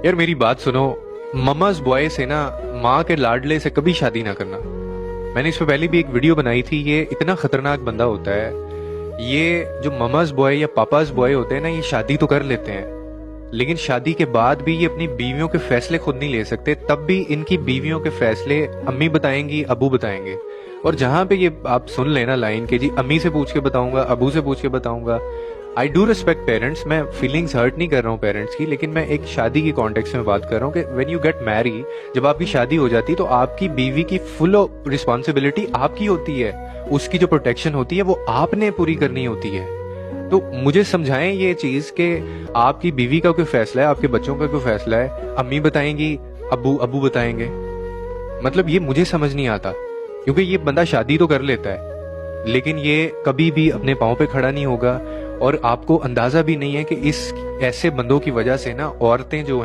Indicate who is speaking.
Speaker 1: यार मेरी बात सुनो, ममाज बॉय से ना, माँ के लाडले से कभी शादी ना करना। मैंने इस पे पहले भी एक वीडियो बनाई थी। ये इतना खतरनाक बंदा होता है। ये जो ममाज बॉय या पापाज बॉय होते हैं ना, ये शादी तो कर लेते हैं, लेकिन शादी के बाद भी ये अपनी बीवियों के फैसले खुद नहीं ले सकते। तब भी इनकी बीवियों के फैसले अम्मी बताएंगी, अबू बताएंगे। और जहां पे ये आप सुन लेना लाइन के जी, अम्मी से पूछ के बताऊंगा, अबू से पूछ के बताऊंगा। आई डू रिस्पेक्ट पेरेंट्स, मैं फीलिंग्स हर्ट नहीं कर रहा हूँ पेरेंट्स की, लेकिन मैं एक शादी की कॉन्टेक्स्ट में बात कर रहा हूँ कि व्हेन यू गेट मैरी, जब आपकी शादी हो जाती है तो आपकी बीवी की फुल रिस्पॉन्सिबिलिटी आपकी होती है। उसकी जो प्रोटेक्शन होती है वो आपने पूरी करनी होती है। तो मुझे समझाएं ये चीज कि आपकी बीवी का कोई फैसला है, आपके बच्चों का कोई फैसला है, अम्मी बताएंगी, अबू अबू बताएंगे। मतलब ये मुझे समझ नहीं आता, क्योंकि ये बंदा शादी तो कर लेता है, लेकिन ये कभी भी अपने पाँव पे खड़ा नहीं होगा। और आपको अंदाजा भी नहीं है कि इस ऐसे बंदों की वजह से ना औरतें जो